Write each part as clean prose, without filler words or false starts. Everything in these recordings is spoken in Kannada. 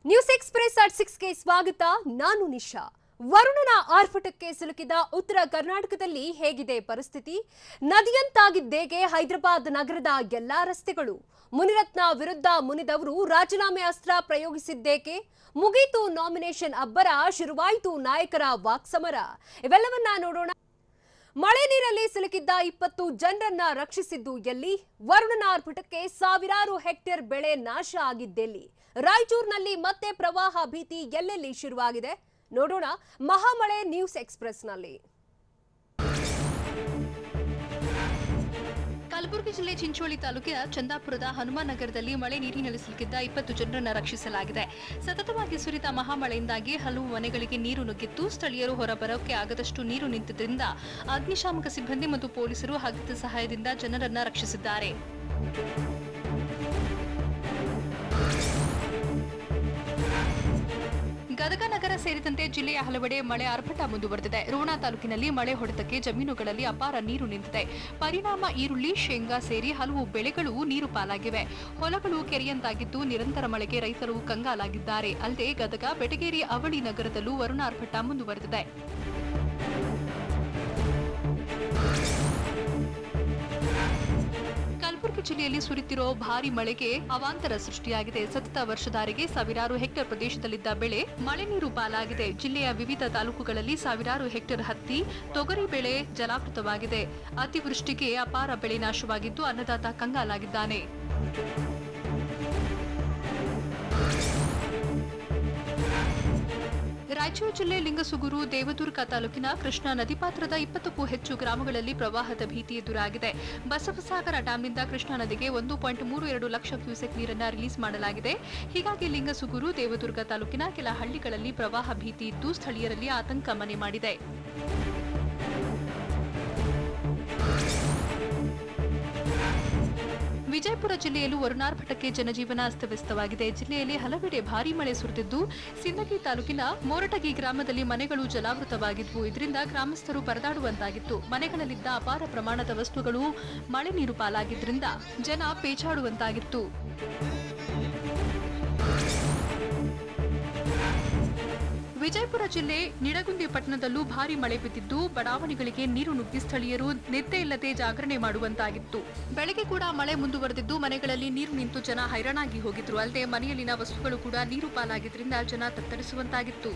ನ್ಯೂಸ್ ಎಕ್ಸ್‌ಪ್ರೆಸ್ ಅಟ್ 6ಗೆ ಸ್ವಾಗತ. ನಾನು ನಿಶಾ. ವರುಣನ ಆರ್ಭಟಕ್ಕೆ ಸಿಲುಕಿದ ಉತ್ತರ ಕರ್ನಾಟಕದಲ್ಲಿ ಹೇಗಿದೆ ಪರಿಸ್ಥಿತಿ? ನದಿಯಂತಾಗಿದ್ದೇಗೆ ಹೈದರಾಬಾದ್ ನಗರದ ಎಲ್ಲಾ ರಸ್ತೆಗಳು? ಮುನಿರತ್ನ ವಿರುದ್ಧ ಮುನಿದವರು ರಾಜೀನಾಮೆ ಅಸ್ತ್ರ ಪ್ರಯೋಗಿಸಿದ್ದೇಕೆ? ಮುಗೀತು ನಾಮಿನೇಷನ್ ಅಬ್ಬರ, ಶುರುವಾಯಿತು ನಾಯಕರ ವಾಕ್ಸಮರ. ಇವೆಲ್ಲವನ್ನ ನೋಡೋಣ. ಮಳೆ ನೀರಲ್ಲಿ ಸಿಲುಕಿದ್ದ 20 ಜನರನ್ನ ರಕ್ಷಿಸಿದ್ದು ಎಲ್ಲಿ? ವರುಣನ ಆರ್ಭಟಕ್ಕೆ ಸಾವಿರಾರು ಹೆಕ್ಟೇರ್ ಬೆಳೆ ನಾಶ ಆಗಿದ್ದೆಲ್ಲಿ? ರಾಯಚೂರಿನಲ್ಲಿ ಮತ್ತೆ ಪ್ರವಾಹ ಭೀತಿ ಎಲ್ಲೆಲ್ಲಿ ಶುರುವಾಗಿದೆ ನೋಡೋಣ ಮಹಾಮಳೆ ನ್ಯೂಸ್ ಎಕ್ಸ್‌ಪ್ರೆಸ್‌ನಲ್ಲಿ. ಕಲಬುರಗಿ ಜಿಲ್ಲೆ ಚಿಂಚೋಳಿ ತಾಲೂಕಿನ ಚಂದಾಪುರದ ಹನುಮಾನ್ ನಗರದಲ್ಲಿ ಮಳೆ ನೀರಿನಲ್ಲಿ ಸಿಲುಕಿದ್ದ 20 ಜನರನ್ನು ರಕ್ಷಿಸಲಾಗಿದೆ. ಸತತವಾಗಿ ಸುರಿದ ಮಹಾಮಳೆಯಿಂದಾಗಿ ಹಲವು ಮನೆಗಳಿಗೆ ನೀರು ನುಗ್ಗಿತ್ತು. ಸ್ಥಳೀಯರು ಹೊರಬರೋಕೆ ಆಗದಷ್ಟು ನೀರು ನಿಂತಿದ್ದರಿಂದ ಅಗ್ನಿಶಾಮಕ ಸಿಬ್ಬಂದಿ ಮತ್ತು ಪೊಲೀಸರು ಹಗ್ಗದ ಸಹಾಯದಿಂದ ಜನರನ್ನು ರಕ್ಷಿಸಿದ್ದಾರೆ. ಗದಗ ನಗರ ಸೇರಿದಂತೆ ಜಿಲ್ಲೆಯ ಹಲವೆಡೆ ಮಳೆ ಆರ್ಭಟ ಮುಂದುವರೆದಿದೆ. ರೋಣ ತಾಲೂಕಿನಲ್ಲಿ ಮಳೆ ಹೊಡೆತಕ್ಕೆ ಜಮೀನುಗಳಲ್ಲಿ ಅಪಾರ ನೀರು ನಿಂತಿದೆ. ಪರಿಣಾಮ ಈರುಳ್ಳಿ, ಶೇಂಗಾ ಸೇರಿ ಹಲವು ಬೆಳೆಗಳು ನೀರು ಪಾಲಾಗಿವೆ. ಹೊಲಗಳು ಕೆರೆಯಂತಾಗಿದ್ದು ನಿರಂತರ ಮಳೆಗೆ ರೈತರು ಕಂಗಾಲಾಗಿದ್ದಾರೆ. ಅಲ್ಲದೆ ಗದಗ, ಬೆಟಗೇರಿ, ಅವಳಿ ನಗರದಲ್ಲೂ ವರುಣ ಆರ್ಭಟ ಮುಂದುವರೆದಿದೆ. ಕಲಬುರಗಿ ಜಿಲ್ಲೆಯಲ್ಲಿ ಸುರಿತಿರೋ ಭಾರಿ ಮಳೆಗೆ ಅವಾಂತರ ಸೃಷ್ಟಿಯಾಗಿದೆ. ಸತತ ವರ್ಷಧಾರೆಗೆ ಸಾವಿರಾರು ಹೆಕ್ಟೇರ್ ಪ್ರದೇಶದಲ್ಲಿದ್ದ ಬೆಳೆ ಮಳೆ ನೀರು ಪಾಲಾಗಿದೆ. ಜಿಲ್ಲೆಯ ವಿವಿಧ ತಾಲೂಕುಗಳಲ್ಲಿ ಸಾವಿರಾರು ಹೆಕ್ಟೇರ್ ಹತ್ತಿ, ತೊಗರಿ ಬೆಳೆ ಜಲಾವೃತವಾಗಿದೆ. ಅತಿವೃಷ್ಟಿಗೆ ಅಪಾರ ಬೆಳೆ ನಾಶವಾಗಿದ್ದು ಅನ್ನದಾತ ಕಂಗಾಲಾಗಿದ್ದಾನೆ. ರಾಯಚೂರು ಜಿಲ್ಲೆ ಲಿಂಗಸುಗೂರು, ದೇವದುರ್ಗ ತಾಲೂಕಿನ ಕೃಷ್ಣಾ ನದಿ ಪಾತ್ರದ 20ಕ್ಕೂ ಹೆಚ್ಚು ಗ್ರಾಮಗಳಲ್ಲಿ ಪ್ರವಾಹದ ಭೀತಿ ಎದುರಾಗಿದೆ. ಬಸವಸಾಗರ ಡ್ಯಾಂನಿಂದ ಕೃಷ್ಣಾ ನದಿಗೆ 1.32 ಲಕ್ಷ ಕ್ಯೂಸೆಕ್ ನೀರನ್ನು ರಿಲೀಸ್ ಮಾಡಲಾಗಿದೆ. ಹೀಗಾಗಿ ಲಿಂಗಸುಗೂರು, ದೇವದುರ್ಗ ತಾಲೂಕಿನ ಕೆಲ ಹಳ್ಳಿಗಳಲ್ಲಿ ಪ್ರವಾಹ ಭೀತಿ ಇದ್ದು ಸ್ಥಳೀಯರಲ್ಲಿ ಆತಂಕ ಮನೆ ಮಾಡಿದೆ. ವಿಜಯಪುರ ಜಿಲ್ಲೆಯಲ್ಲೂ ವರುಣಾರ್ಭಟಕ್ಕೆ ಜನಜೀವನ ಅಸ್ತವ್ಯಸ್ತವಾಗಿದೆ. ಜಿಲ್ಲೆಯಲ್ಲಿ ಹಲವೆಡೆ ಭಾರೀ ಮಳೆ ಸುರಿದಿದ್ದು ಸಿಂದಗಿ ತಾಲೂಕಿನ ಮೋರಟಗಿ ಗ್ರಾಮದಲ್ಲಿ ಮನೆಗಳು ಜಲಾವೃತವಾಗಿದ್ವು. ಇದರಿಂದ ಗ್ರಾಮಸ್ಥರು ಪರದಾಡುವಂತಾಗಿತ್ತು. ಮನೆಗಳಲ್ಲಿದ್ದ ಅಪಾರ ಪ್ರಮಾಣದ ವಸ್ತುಗಳು ಮಳೆ ನೀರು ಪಾಲಾಗಿದ್ದರಿಂದ ಜನ ಪೇಚಾಡುವಂತಾಗಿತ್ತು. ವಿಜಯಪುರ ಜಿಲ್ಲೆ ನಿಡಗುಂದಿ ಪಟ್ಟಣದಲ್ಲೂ ಭಾರೀ ಮಳೆ ಬಿದ್ದಿದ್ದು ಬಡಾವಣೆಗಳಿಗೆ ನೀರು ನುಗ್ಗಿ ಸ್ಥಳೀಯರು ನಿದ್ದೆ ಇಲ್ಲದೆ ಜಾಗರಣೆ ಮಾಡುವಂತಾಗಿತ್ತು. ಬೆಳಗ್ಗೆ ಕೂಡ ಮಳೆ ಮುಂದುವರೆದಿದ್ದು ಮನೆಗಳಲ್ಲಿ ನೀರು ನಿಂತು ಜನ ಹೈರಾಣಾಗಿ ಹೋಗಿದ್ರು. ಅಲ್ಲದೆ ಮನೆಯಲ್ಲಿನ ವಸ್ತುಗಳು ಕೂಡ ನೀರು ಪಾಲಾಗಿದ್ದರಿಂದ ಜನ ತತ್ತರಿಸುವಂತಾಗಿತ್ತು.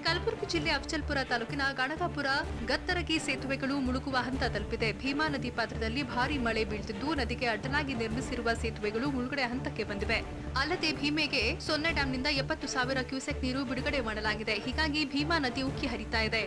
ಕಲಬುರಗಿ ಜಿಲ್ಲೆ ಅಫಜಲ್ಪುರ ತಾಲೂಕಿನ ಗಣಗಾಪುರ ಗತ್ತರಗಿ ಸೇತುವೆಗಳು ಮುಳುಗುವ ಹಂತ ತಲುಪಿದೆ. ಭೀಮಾ ನದಿ ಪಾತ್ರದಲ್ಲಿ ಭಾರೀ ಮಳೆ ಬೀಳ್ತಿದ್ದು ನದಿಗೆ ಅಡ್ಡಲಾಗಿ ನಿರ್ಮಿಸಿರುವ ಸೇತುವೆಗಳು ಮುಳುಗಡೆ ಹಂತಕ್ಕೆ ಬಂದಿವೆ. ಅಲ್ಲದೆ ಭೀಮೆಗೆ ಸೊನ್ನೆ ಡ್ಯಾಂನಿಂದ 70,000 ಕ್ಯೂಸೆಕ್ ನೀರು ಬಿಡುಗಡೆ ಮಾಡಲಾಗಿದೆ. ಹೀಗಾಗಿ ಭೀಮಾ ನದಿ ಉಕ್ಕಿ ಹರಿತಾ ಇದೆ.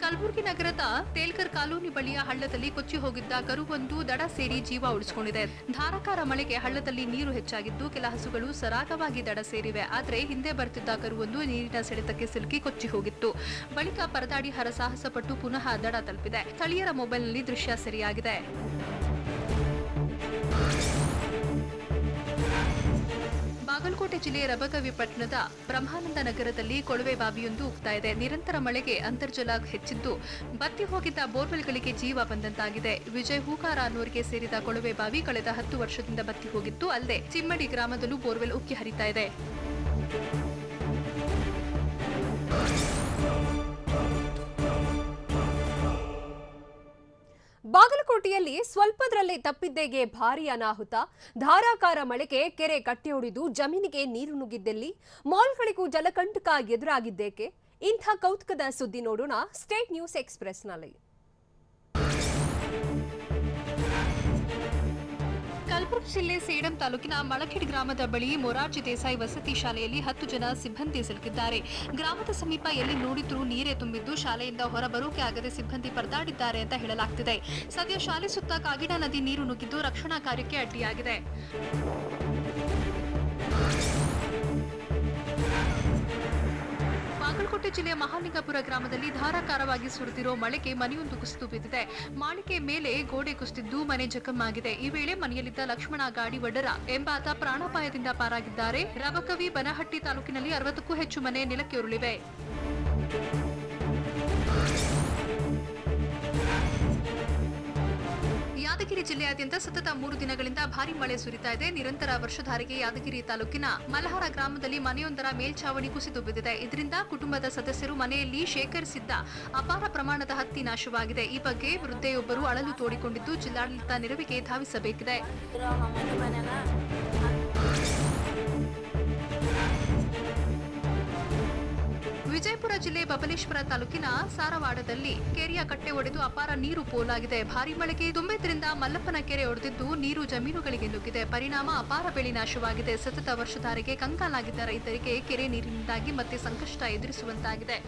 ಕಲಬುರಗಿ ನಗರದ ತೇಲ್ಕರ್ ಕಾಲೋನಿ ಬಳಿಯ ಹಳ್ಳದಲ್ಲಿ ಕೊಚ್ಚಿ ಹೋಗಿದ್ದ ಕರುವೊಂದು ದಡ ಸೇರಿ ಜೀವ ಉಳಿಸಿಕೊಂಡಿದೆ. ಧಾರಾಕಾರ ಮಳೆಗೆ ಹಳ್ಳದಲ್ಲಿ ನೀರು ಹೆಚ್ಚಾಗಿದ್ದು ಕೆಲ ಹಸುಗಳು ಸರಾಗವಾಗಿ ದಡ ಸೇರಿವೆ. ಆದರೆ ಹಿಂದೆ ಬರುತ್ತಿದ್ದ ಕರುವೊಂದು ನೀರಿನ ಸೆಳೆತಕ್ಕೆ ಸಿಲುಕಿ ಕೊಚ್ಚಿ ಹೋಗಿತ್ತು. ಬಳಿಕ ಪರದಾಡಿ ಹರಸಾಹಸ ಪಟ್ಟು ಪುನಃ ದಡ ತಲುಪಿದೆ. ಸ್ಥಳೀಯರ ಮೊಬೈಲ್ನಲ್ಲಿ ದೃಶ್ಯ ಸೆರೆಯಾಗಿದೆ. ಬಾಗಲಕೋಟೆ ಜಿಲ್ಲೆಯ ರಬಕವಿ ಪಟ್ಟಣದ ಬ್ರಹ್ಮಾನಂದ ನಗರದಲ್ಲಿ ಕೊಳವೆ ಬಾವಿಯೊಂದು ಉಕ್ತಾ ಇದೆ. ನಿರಂತರ ಮಳೆಗೆ ಅಂತರ್ಜಲ ಹೆಚ್ಚಿದ್ದು ಬತ್ತಿ ಹೋಗಿದ್ದ ಬೋರ್ವೆಲ್ಗಳಿಗೆ ಜೀವ ಬಂದಂತಾಗಿದೆ. ವಿಜಯ್ ಹೂಕಾರ ಅನ್ನೋರಿಗೆ ಸೇರಿದ ಕೊಳವೆ ಬಾವಿ ಕಳೆದ 10 ವರ್ಷದಿಂದ ಬತ್ತಿ ಹೋಗಿತ್ತು. ಅಲ್ಲದೆ ಚಿಮ್ಮಡಿ ಗ್ರಾಮದಲ್ಲೂ ಬೋರ್ವೆಲ್ ಉಕ್ಕಿ ಹರಿತಾ ಇದೆ. ಬಾಗಲಕೋಟೆಯಲ್ಲಿ ಸ್ವಲ್ಪದರಲ್ಲೇ ತಪ್ಪಿದ್ದೇಗೆ ಭಾರೀ ಅನಾಹುತ. ಧಾರಾಕಾರ ಮಳೆಗೆ ಕೆರೆ ಕಟ್ಟೆಯೊಡೆದು ಜಮೀನಿಗೆ ನೀರು ನುಗ್ಗಿದ್ದೆಲ್ಲಿ? ಮಾಲ್ಗಳಿಗೂ ಜಲಕಂಟಕ ಎದುರಾಗಿದ್ದೇಕೆ? ಇಂಥ ಕೌತುಕದ ಸುದ್ದಿ ನೋಡೋಣ ಸ್ಟೇಟ್ ನ್ಯೂಸ್ ಎಕ್ಸ್‌ಪ್ರೆಸ್‌ನಲ್ಲಿ. ಕಲಬುರಗಿ ಜಿಲ್ಲೆ ಸೇಡಂ ತಾಲೂಕಿನ ಮಳಖೇಡ್ ಗ್ರಾಮದ ಬಳಿ ಮೊರಾರ್ಜಿ ದೇಸಾಯಿ ವಸತಿ ಶಾಲೆಯಲ್ಲಿ 10 ಜನ ಸಿಬ್ಬಂದಿ ಸಿಲುಕಿದ್ದಾರೆ. ಗ್ರಾಮದ ಸಮೀಪ ಎಲ್ಲಿ ನೋಡಿದ್ರೂ ನೀರೇ ತುಂಬಿದ್ದು ಶಾಲೆಯಿಂದ ಹೊರಬರೋಕೆ ಆಗದೆ ಸಿಬ್ಬಂದಿ ಪರದಾಡಿದ್ದಾರೆ ಅಂತ ಹೇಳಲಾಗ್ತಿದೆ. ಸದ್ಯ ಶಾಲೆ ಸುತ್ತ ಕಾಗಿಣಾ ನದಿ ನೀರು ನುಗ್ಗಿದ್ದು ರಕ್ಷಣಾ ಕಾರ್ಯಕ್ಕೆ ಅಡ್ಡಿಯಾಗಿದೆ. ಬಾಗಲಕೋಟೆ ಜಿಲ್ಲೆಯ ಮಹಾಲಿಂಗಪುರ ಗ್ರಾಮದಲ್ಲಿ ಧಾರಾಕಾರವಾಗಿ ಸುರಿದಿರೋ ಮಳೆಗೆ ಮನೆಯೊಂದು ಕುಸಿದು ಬಿದ್ದಿದೆ. ಮಾಳಿಗೆ ಮೇಲೆ ಗೋಡೆ ಕುಸಿದಿದ್ದು ಮನೆ ಜಖಮ್ಮಾಗಿದೆ. ಈ ವೇಳೆ ಮನೆಯಲ್ಲಿದ್ದ ಲಕ್ಷ್ಮಣ ಗಾಡಿವಡ್ಡರ ಎಂಬಾತ ಪ್ರಾಣಾಪಾಯದಿಂದ ಪಾರಾಗಿದ್ದಾರೆ. ರಬಕವಿ ಬನಹಟ್ಟಿ ತಾಲೂಕಿನಲ್ಲಿ 60ಕ್ಕೂ ಹೆಚ್ಚು ಮನೆ ನೆಲಕ್ಕೆ ಉರುಳಿವೆ. ಯಾದಗಿರಿ ಜಿಲ್ಲೆಯಾದ್ಯಂತ ಸತತ 3 ದಿನಗಳಿಂದ ಭಾರಿ ಮಳೆ ಸುರಿತಾ ಇದೆ. ನಿರಂತರ ವರ್ಷಧಾರೆಗೆ ಯಾದಗಿರಿ ತಾಲೂಕಿನ ಮಲಹಾರ ಗ್ರಾಮದಲ್ಲಿ ಮನೆಯೊಂದರ ಮೇಲ್ಛಾವಣಿ ಕುಸಿದು ಬಿದ್ದಿದೆ. ಇದರಿಂದ ಕುಟುಂಬದ ಸದಸ್ಯರು ಮನೆಯಲ್ಲಿ ಶೇಖರಿಸಿದ್ದ ಅಪಾರ ಪ್ರಮಾಣದ ಹತ್ತಿ ನಾಶವಾಗಿದೆ. ಈ ಬಗ್ಗೆ ವೃದ್ಧೆಯೊಬ್ಬರು ಅಳಲು ತೋಡಿಕೊಂಡಿದ್ದು ಜಿಲ್ಲಾಡಳಿತ ನೆರವಿಗೆ ಧಾವಿಸಬೇಕಿದೆ. ವಿಜಯಪುರ ಜಿಲ್ಲೆ ಬಬಲೇಶ್ವರ ತಾಲೂಕಿನ ಸಾರವಾಡದಲ್ಲಿ ಕೆರೆಯ ಕಟ್ಟೆ ಒಡೆದು ಅಪಾರ ನೀರು ಪೋಲಾಗಿದೆ. ಭಾರಿ ಮಳೆಗೆ ತುಂಬಿದ್ರಿಂದ ಮಲ್ಲಪ್ಪನ ಕೆರೆ ಒಡೆದಿದ್ದು ನೀರು ಜಮೀನುಗಳಿಗೆ ನುಗ್ಗಿದೆ. ಪರಿಣಾಮ ಅಪಾರ ಬೆಳೆ ನಾಶವಾಗಿದೆ. ಸತತ ವರ್ಷಧಾರೆಗೆ ಕಂಗಾಲಾಗಿದ್ದ ರೈತರಿಗೆ ಕೆರೆ ನೀರಿನಿಂದಾಗಿ ಮತ್ತೆ ಸಂಕಷ್ಟ ಎದುರಿಸುವಂತಾಗಿದೆ.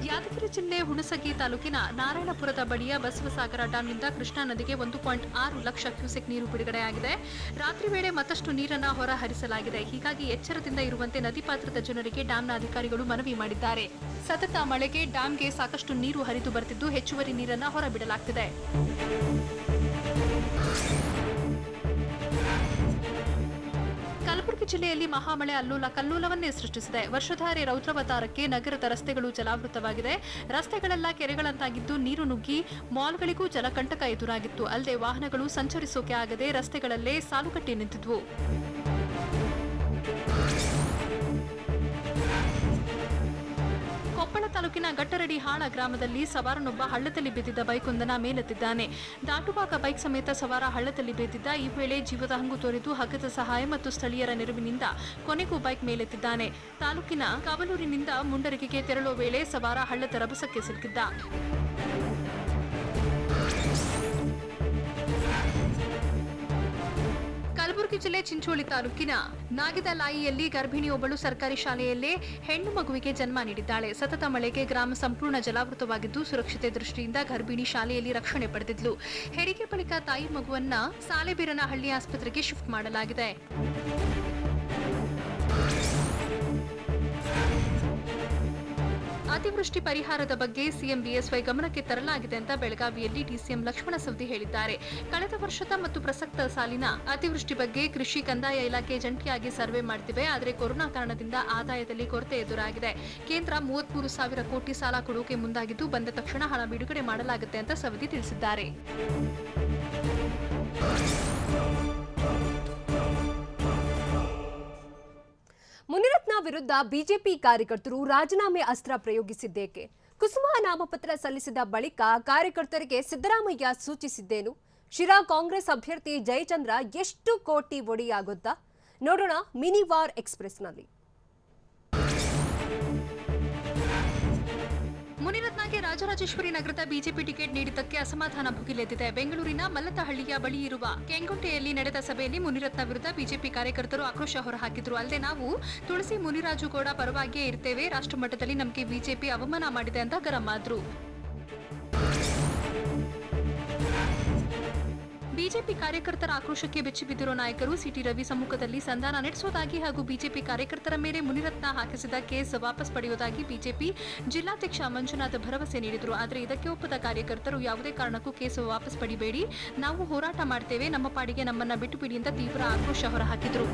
ಯಾದಗಿರಿ ಜಿಲ್ಲೆ ಹುಣಸಗಿ ತಾಲೂಕಿನ ನಾರಾಯಣಪುರದ ಬಳಿಯ ಬಸವಸಾಗರ ಡ್ಯಾಂನಿಂದ ಕೃಷ್ಣಾ ನದಿಗೆ 1.6 ಲಕ್ಷ ಕ್ಯೂಸೆಕ್ ನೀರು ಬಿಡುಗಡೆಯಾಗಿದೆ. ರಾತ್ರಿ ವೇಳೆ ಮತ್ತಷ್ಟು ನೀರನ್ನು ಹೊರ ಹರಿಸಲಾಗಿದೆ. ಹೀಗಾಗಿ ಎಚ್ಚರದಿಂದ ಇರುವಂತೆ ನದಿ ಪಾತ್ರದ ಜನರಿಗೆ ಡ್ಯಾಂನ ಅಧಿಕಾರಿಗಳು ಮನವಿ ಮಾಡಿದ್ದಾರೆ. ಸತತ ಮಳೆಗೆ ಡ್ಯಾಂಗೆ ಸಾಕಷ್ಟು ನೀರು ಹರಿದು ಬರುತ್ತಿದ್ದು ಹೆಚ್ಚುವರಿ ನೀರನ್ನು ಹೊರಬಿಡಲಾಗುತ್ತಿದೆ. ಕಲಬುರಗಿ ಜಿಲ್ಲೆಯಲ್ಲಿ ಮಹಾಮಳೆ ಅಲ್ಲೋಲ ಕಲ್ಲೋಲವನ್ನೇ ಸೃಷ್ಟಿಸಿದೆ. ವರ್ಷಧಾರೆ ರೌದ್ರಾವತಾರಕ್ಕೆ ನಗರದ ರಸ್ತೆಗಳು ಜಲಾವೃತವಾಗಿದೆ. ರಸ್ತೆಗಳೆಲ್ಲ ಕೆರೆಗಳಂತಾಗಿದ್ದು ನೀರು ನುಗ್ಗಿ ಮಾಲ್ಗಳಿಗೂ ಜಲಕಂಟಕ ಎದುರಾಗಿತ್ತು. ಅಲ್ಲದೆ ವಾಹನಗಳು ಸಂಚರಿಸೋಕೆ ಆಗದೆ ರಸ್ತೆಗಳಲ್ಲೇ ಸಾಲುಗಟ್ಟಿ ನಿಂತಿದ್ವು. ಕೊಪ್ಪಳ ತಾಲೂಕಿನ ಗಟ್ಟರಡಿ ಹಾಳ ಗ್ರಾಮದಲ್ಲಿ ಸವಾರನೊಬ್ಬ ಹಳ್ಳದಲ್ಲಿ ಬಿದ್ದಿದ್ದ ಬೈಕ್ವೊಂದನ್ನ ಮೇಲೆತ್ತಿದ್ದಾನೆ. ದಾಟುವಾಗ ಬೈಕ್ ಸಮೇತ ಸವಾರ ಹಳ್ಳದಲ್ಲಿ ಬಿದ್ದಿದ್ದ. ಈ ವೇಳೆ ಜೀವದ ಹಂಗು ತೋರಿದು ಹಗ್ಗದ ಸಹಾಯ ಮತ್ತು ಸ್ಥಳೀಯರ ನೆರವಿನಿಂದ ಕೊನೆಗೂ ಬೈಕ್ ಮೇಲೆತ್ತಿದ್ದಾನೆ. ತಾಲೂಕಿನ ಕಾವಲೂರಿನಿಂದ ಮುಂಡರಗಿಗೆ ತೆರಳುವ ವೇಳೆ ಸವಾರ ಹಳ್ಳದ ರಭಸಕ್ಕೆ ಸಿಲುಕಿದ್ದ. ಕಲಬುರಗಿ ಜಿಲ್ಲೆ ಚಿಂಚೋಳಿ ತಾಲೂಕಿನ ನಾಗಿದಲಾಯಿಯಲ್ಲಿ ಗರ್ಭಿಣಿಯೊಬ್ಬಳು ಸರ್ಕಾರಿ ಶಾಲೆಯಲ್ಲೇ ಹೆಣ್ಣು ಮಗುವಿಗೆ ಜನ್ಮ ನೀಡಿದ್ದಾಳೆ. ಸತತ ಮಳೆಗೆ ಗ್ರಾಮ ಸಂಪೂರ್ಣ ಜಲಾವೃತವಾಗಿದ್ದು ಸುರಕ್ಷತೆ ದೃಷ್ಟಿಯಿಂದ ಗರ್ಭಿಣಿ ಶಾಲೆಯಲ್ಲಿ ರಕ್ಷಣೆ ಪಡೆದಿದ್ಲು. ಹೆರಿಗೆ ಬಳಿಕ ತಾಯಿ ಮಗುವನ್ನ ಸಾಲೆಬೀರನಹಳ್ಳಿ ಆಸ್ಪತ್ರೆಗೆ ಶಿಫ್ಟ್ ಮಾಡಲಾಗಿದೆ. ಅತಿವೃಷ್ಟಿ ಪರಿಹಾರದ ಬಗ್ಗೆ ಸಿಎಂ ಬಿಎಸ್ವೈ ಗಮನಕ್ಕೆ ತರಲಾಗಿದೆ ಅಂತ ಬೆಳಗಾವಿಯಲ್ಲಿ ಡಿಸಿಎಂ ಲಕ್ಷ್ಮಣ ಸವದಿ ಹೇಳಿದ್ದಾರೆ. ಕಳೆದ ವರ್ಷದ ಮತ್ತು ಪ್ರಸಕ್ತ ಸಾಲಿನ ಅತಿವೃಷ್ಟಿ ಬಗ್ಗೆ ಕೃಷಿ ಕಂದಾಯ ಇಲಾಖೆ ಜಂಟಿಯಾಗಿ ಸರ್ವೆ ಮಾಡ್ತಿವೆ. ಆದರೆ ಕೊರೋನಾ ಕಾರಣದಿಂದ ಆದಾಯದಲ್ಲಿ ಕೊರತೆ ಎದುರಾಗಿದೆ. ಕೇಂದ್ರ 33,000 ಕೋಟಿ ಸಾಲ ಕೊಡೋಕೆ ಮುಂದಾಗಿದ್ದು ಬಂದ ತಕ್ಷಣ ಹಣ ಬಿಡುಗಡೆ ಮಾಡಲಾಗುತ್ತೆ ಅಂತ ಸವದಿ ತಿಳಿಸಿದ್ದಾರೆ. ಮುನಿರತ್ನ ವಿರುದ್ಧ ಬಿಜೆಪಿ ಕಾರ್ಯಕರ್ತರು ರಾಜೀನಾಮೆ ಅಸ್ತ್ರ ಪ್ರಯೋಗಿಸಿದ್ದೇಕೆ? ಕುಸುಮಾ ನಾಮಪತ್ರ ಸಲ್ಲಿಸಿದ ಬಳಿಕ ಕಾರ್ಯಕರ್ತರಿಗೆ ಸಿದ್ದರಾಮಯ್ಯ ಸೂಚಿಸಿದ್ದೇನು? ಶಿರಾ ಕಾಂಗ್ರೆಸ್ ಅಭ್ಯರ್ಥಿ ಜಯಚಂದ್ರ ಎಷ್ಟು ಕೋಟಿ ಒಡೆಯಾಗುತ್ತಾ? ನೋಡೋಣ ಮಿನಿ ವಾರ್ ಎಕ್ಸ್‌ಪ್ರೆಸ್‌ನಲ್ಲಿ. ಮುನಿರತ್ನಗೆ ರಾಜರಾಜೇಶ್ವರಿ ನಗರದ ಬಿಜೆಪಿ ಟಿಕೆಟ್ ನೀಡಿದ್ದಕ್ಕೆ ಅಸಮಾಧಾನ ಭುಗಿಲೆದ್ದಿದೆ. ಬೆಂಗಳೂರಿನ ಮಲ್ಲತಹಳ್ಳಿಯ ಬಳಿ ಇರುವ ಕೆಂಗುಂಟೆಯಲ್ಲಿ ನಡೆದ ಸಭೆಯಲ್ಲಿ ಮುನಿರತ್ನ ವಿರುದ್ಧ ಬಿಜೆಪಿ ಕಾರ್ಯಕರ್ತರು ಆಕ್ರೋಶ ಹೊರಹಾಕಿದ್ರು. ಅಲ್ಲದೆ ನಾವು ತುಳಸಿ ಮುನಿರಾಜುಗೌಡ ಪರವಾಗಿಯೇ ಇರ್ತೇವೆ, ರಾಷ್ಟ್ರಮಟ್ಟದಲ್ಲಿ ನಮಗೆ ಬಿಜೆಪಿ ಅವಮಾನ ಮಾಡಿದೆ ಅಂತ ಗರಂ ಆದ್ರು. ಬಿಜೆಪಿ ಕಾರ್ಯಕರ್ತರ ಆಕ್ರೋಶಕ್ಕೆ ಬೆಚ್ಚಿಬಿದ್ದಿರೋ ನಾಯಕರು ಸಿಟಿ ರವಿ ಸಮ್ಮುಖದಲ್ಲಿ ಸಂಧಾನ ನಡೆಸುವುದಾಗಿ ಹಾಗೂ ಬಿಜೆಪಿ ಕಾರ್ಯಕರ್ತರ ಮೇಲೆ ಮುನಿರತ್ನ ಹಾಕಿಸಿದ ಕೇಸ್ ವಾಪಸ್ ಪಡೆಯುವುದಾಗಿ ಬಿಜೆಪಿ ಜಿಲ್ಲಾಧ್ಯಕ್ಷ ಮಂಜುನಾಥ್ ಭರವಸೆ ನೀಡಿದರು. ಆದರೆ ಇದಕ್ಕೆ ಒಪ್ಪದ ಕಾರ್ಯಕರ್ತರು ಯಾವುದೇ ಕಾರಣಕ್ಕೂ ಕೇಸ್ ವಾಪಸ್ ಪಡಿಬೇಡಿ, ನಾವು ಹೋರಾಟ ಮಾಡ್ತೇವೆ, ನಮ್ಮ ಪಾಡಿಗೆ ನಮ್ಮನ್ನ ಬಿಟ್ಟುಬಿಡಿ ಅಂತ ತೀವ್ರ ಆಕ್ರೋಶ ಹೊರಹಾಕಿದರು.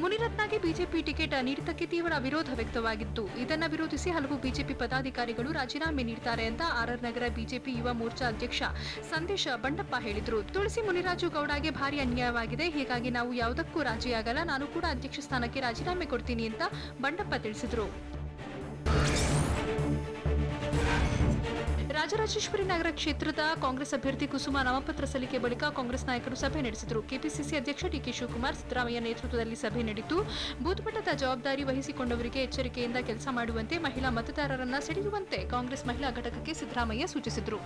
ಮುನಿರತ್ನಗೆ ಬಿಜೆಪಿ ಟಿಕೆಟ್ ನೀಡಿದ್ದಕ್ಕೆ ತೀವ್ರ ವಿರೋಧ ವ್ಯಕ್ತವಾಗಿತ್ತು. ಇದನ್ನು ವಿರೋಧಿಸಿ ಹಲವು ಬಿಜೆಪಿ ಪದಾಧಿಕಾರಿಗಳು ರಾಜೀನಾಮೆ ನೀಡುತ್ತಾರೆ ಅಂತ ಆರ್ಆರ್ ನಗರ ಬಿಜೆಪಿ ಯುವ ಮೋರ್ಚಾ ಅಧ್ಯಕ್ಷ ಸಂದೇಶ ಬಂಡಪ್ಪ ಹೇಳಿದರು. ತುಳಸಿ ಮುನಿರಾಜು ಗೌಡಗೆ ಭಾರಿ ಅನ್ಯಾಯವಾಗಿದೆ, ಹೀಗಾಗಿ ನಾವು ಯಾವುದಕ್ಕೂ ರಾಜಿಯಾಗಲ್ಲ, ನಾನು ಕೂಡ ಅಧ್ಯಕ್ಷ ಸ್ಥಾನಕ್ಕೆ ರಾಜೀನಾಮೆ ಕೊಡ್ತೀನಿ ಅಂತ ಬಂಡಪ್ಪ ತಿಳಿಸಿದರು. ರಾಜರಾಜೇಶ್ವರಿ ನಗರ ಕ್ಷೇತ್ರದ ಕಾಂಗ್ರೆಸ್ ಅಭ್ಯರ್ಥಿ ಕುಸುಮಾ ನಾಮಪತ್ರ ಸಲ್ಲಿಕೆ ಬಳಿಕ ಕಾಂಗ್ರೆಸ್ ನಾಯಕರು ಸಭೆ ನಡೆಸಿದರು. ಕೆಪಿಸಿಸಿ ಅಧ್ಯಕ್ಷ ಡಿಕೆ ಶಿವಕುಮಾರ್ ಸಿದ್ದರಾಮಯ್ಯ ನೇತೃತ್ವದಲ್ಲಿ ಸಭೆ ನಡೆಯಿತು. ಬೂತ್ ಮಟ್ಟದ ಜವಾಬ್ದಾರಿ ವಹಿಸಿಕೊಂಡವರಿಗೆ ಎಚ್ಚರಿಕೆಯಿಂದ ಕೆಲಸ ಮಾಡುವಂತೆ, ಮಹಿಳಾ ಮತದಾರರನ್ನ ಸೆಳೆಯುವಂತೆ ಕಾಂಗ್ರೆಸ್ ಮಹಿಳಾ ಘಟಕಕ್ಕೆ ಸಿದ್ದರಾಮಯ್ಯ ಸೂಚಿಸಿದರು.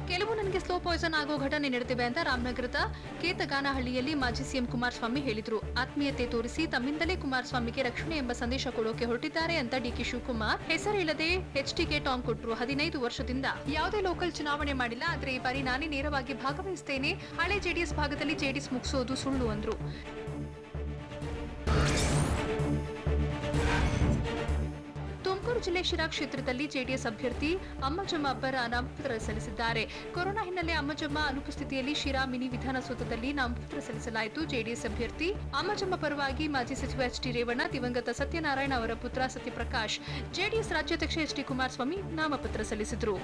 ಕೆಲವು ನನಗೆ ಸ್ಲೋ ಪಾಯ್ಸನ್ ಆಗೋ ಘಟನೆ ನಡೆದಿವೆ ಅಂತ ರಾಮನಗರದ ಕೇತಗಾನಹಳ್ಳಿಯಲ್ಲಿ ಮಾಜಿ ಸಿಎಂ ಕುಮಾರಸ್ವಾಮಿ ಹೇಳಿದ್ರು. ಆತ್ಮೀಯತೆ ತೋರಿಸಿ ತಮ್ಮಿಂದಲೇ ಕುಮಾರಸ್ವಾಮಿಗೆ ರಕ್ಷಣೆ ಎಂಬ ಸಂದೇಶ ಕೊಡೋಕೆ ಹೊರಟಿದ್ದಾರೆ ಅಂತ ಡಿಕೆ ಶಿವಕುಮಾರ್ ಹೆಸರಿಲ್ಲದೆ ಎಚ್ಡಿಕೆ ಟಾಂಗ್ ಕೊಟ್ಟರು. 15 ವರ್ಷದಿಂದ ಯಾವುದೇ ಲೋಕಲ್ ಚುನಾವಣೆ ಮಾಡಿಲ್ಲ, ಆದರೆ ಈ ಬಾರಿ ನಾನೇ ನೇರವಾಗಿ ಭಾಗವಹಿಸ್ತೇನೆ, ಹಳೆ ಜೆಡಿಎಸ್ ಭಾಗದಲ್ಲಿ ಜೆಡಿಎಸ್ ಮುಗಿಸೋದು ಸುಳ್ಳು ಅಂದ್ರು. ತುಮಕೂರು ತುಮಕೂರು ಜಿಲ್ಲೆ ಶಿರಾ ಕ್ಷೇತ್ರದಲ್ಲಿ ಜೆಡಿಎಸ್ ಅಭ್ಯರ್ಥಿ ಅಮ್ಮಜಮ್ಮ ಅಬ್ಬರ ನಾಮಪತ್ರ ಸಲ್ಲಿಸಿದ್ದಾರೆ. ಕೊರೋನಾ ಹಿನ್ನೆಲೆ ಅಮ್ಮಜಮ್ಮ ಅನುಪಸ್ಥಿತಿಯಲ್ಲಿ ಶಿರಾ ಮಿನಿ ವಿಧಾನಸೌಧದಲ್ಲಿ ನಾಮಪತ್ರ ಸಲ್ಲಿಸಲಾಯಿತು. ಜೆಡಿಎಸ್ ಅಭ್ಯರ್ಥಿ ಅಮ್ಮಜಮ್ಮ ಪರವಾಗಿ ಮಾಜಿ ಸಚಿವ ಎಚ್ ಡಿ ರೇವಣ್ಣ, ದಿವಂಗತ ಸತ್ಯನಾರಾಯಣ ಅವರ ಪುತ್ರ ಸತ್ಯಪ್ರಕಾಶ್, ಜೆಡಿಎಸ್ ರಾಜ್ಯಾಧ್ಯಕ್ಷ ಎಚ್ ಡಿ ಕುಮಾರಸ್ವಾಮಿ ನಾಮಪತ್ರ ಸಲ್ಲಿಸಿದರು.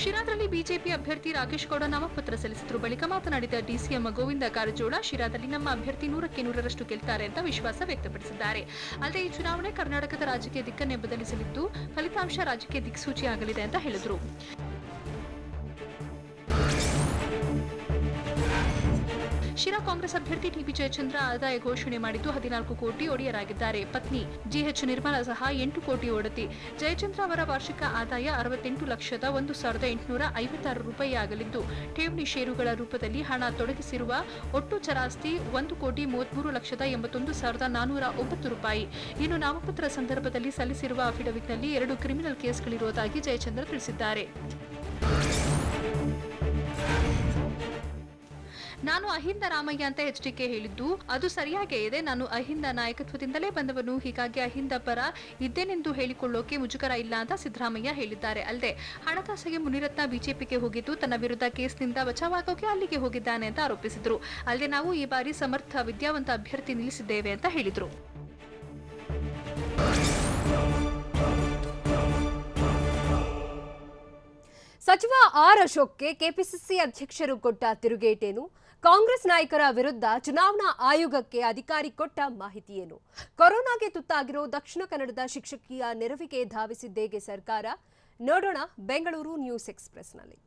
ಶಿರಾದಲ್ಲಿ ಬಿಜೆಪಿ ಅಭ್ಯರ್ಥಿ ರಾಕೇಶ್ ಗೌಡ ನಾಮಪತ್ರ ಸಲ್ಲಿಸಿದರು. ಬಳಿಕ ಮಾತನಾಡಿದ ಡಿಸಿಎಂ ಗೋವಿಂದ ಕಾರಜೋಳ, ಶಿರಾದಲ್ಲಿ ನಮ್ಮ ಅಭ್ಯರ್ಥಿ 100ಕ್ಕೆ 100ರಷ್ಟು ಗೆಲ್ತಾರೆ ಅಂತ ವಿಶ್ವಾಸ ವ್ಯಕ್ತಪಡಿಸಿದ್ದಾರೆ. ಅಲ್ಲದೆ ಈ ಚುನಾವಣೆ ಕರ್ನಾಟಕದ ರಾಜಕೀಯ ದಿಕ್ಕನ್ನೇ ಬದಲಿಸಲಿದ್ದು ಫಲಿತಾಂಶ ರಾಜ್ಯಕ್ಕೆ ದಿಕ್ಸೂಚಿಯಾಗಲಿದೆ ಅಂತ ಹೇಳಿದರು. ಶಿರಾ ಕಾಂಗ್ರೆಸ್ ಅಭ್ಯರ್ಥಿ ಟಿಬಿ ಜಯಚಂದ್ರ ಆದಾಯ ಘೋಷಣೆ ಮಾಡಿದ್ದು 14 ಕೋಟಿ ಒಡೆಯರಾಗಿದ್ದಾರೆ. ಪತ್ನಿ ಜಿಎಚ್ ನಿರ್ಮಲಾ ಸಹ 8 ಕೋಟಿ ಒಡತಿ. ಜಯಚಂದ್ರ ಅವರ ವಾರ್ಷಿಕ ಆದಾಯ 68,01,856 ರೂಪಾಯಿ ಆಗಲಿದ್ದು, ಠೇವಣಿ ಷೇರುಗಳ ರೂಪದಲ್ಲಿ ಹಣ ತೊಡಗಿಸಿರುವ ಒಟ್ಟು ಚರಾಸ್ತಿ 1,33,81,409 ರೂಪಾಯಿ. ಇನ್ನು ನಾಮಪತ್ರ ಸಂದರ್ಭದಲ್ಲಿ ಸಲ್ಲಿಸಿರುವ ಅಫಿಡವಿಟ್ನಲ್ಲಿ 2 ಕ್ರಿಮಿನಲ್ ಕೇಸ್ಗಳಿರುವುದಾಗಿ ಜಯಚಂದ್ರ ತಿಳಿಸಿದ್ದಾರೆ. ನಾನು ಅಹಿಂದ ರಾಮಯ್ಯ ಅಂತ ಎಚ್ಡಿಕೆ ಹೇಳಿದ್ದು ಅದು ಸರಿಯಾಗೇ ಇದೆ. ನಾನು ಅಹಿಂದ ನಾಯಕತ್ವದಿಂದಲೇ ಬಂದವನು, ಹೀಗಾಗಿ ಅಹಿಂದ ಪರ ಇದ್ದೇನೆಂದು ಹೇಳಿಕೊಳ್ಳೋಕೆ ಮುಜುಗರ ಇಲ್ಲ ಅಂತ ಸಿದ್ದರಾಮಯ್ಯ ಹೇಳಿದ್ದಾರೆ. ಅಲ್ಲದೆ ಹಣಕಾಸಿಗೆ ಮುನಿರತ್ನ ಬಿಜೆಪಿಗೆ ಹೋಗಿದ್ದು ತನ್ನ ವಿರುದ್ಧ ಕೇಸ್ನಿಂದ ಬಚಾವಾಗೋಕೆ ಅಲ್ಲಿಗೆ ಹೋಗಿದ್ದಾನೆ ಅಂತ ಆರೋಪಿಸಿದ್ರು. ಅಲ್ಲದೆ ನಾವು ಈ ಬಾರಿ ಸಮರ್ಥ ವಿದ್ಯಾವಂತ ಅಭ್ಯರ್ಥಿ ನಿಲ್ಲಿಸಿದ್ದೇವೆ ಅಂತ ಹೇಳಿದ್ರು. ಸಚಿವ ಆರ್ ಅಶೋಕ್ಗೆ ಕೆಪಿಸಿಸಿ ಅಧ್ಯಕ್ಷರು ಕೊಟ್ಟ ತಿರುಗೇಟೇನು? ಕಾಂಗ್ರೆಸ್ ನಾಯಕರ ವಿರುದ್ಧ ಚುನಾವಣಾ ಆಯೋಗಕ್ಕೆ ಅಧಿಕಾರಿ ಕೊಟ್ಟ ಮಾಹಿತಿ ಏನು? ಕೊರೋನಾಗೆ ತುತ್ತಾಗಿರೋ ದಕ್ಷಿಣ ಕನ್ನಡದ ಶಿಕ್ಷಕಿಯ ನೆರವಿಗೆ ಧಾವಿಸಿದ್ದೇಗೆ ಸರ್ಕಾರ? ನೋಡೋಣ ಬೆಂಗಳೂರು ನ್ಯೂಸ್ ಎಕ್ಸ್‌ಪ್ರೆಸ್‌ನಲ್ಲಿ.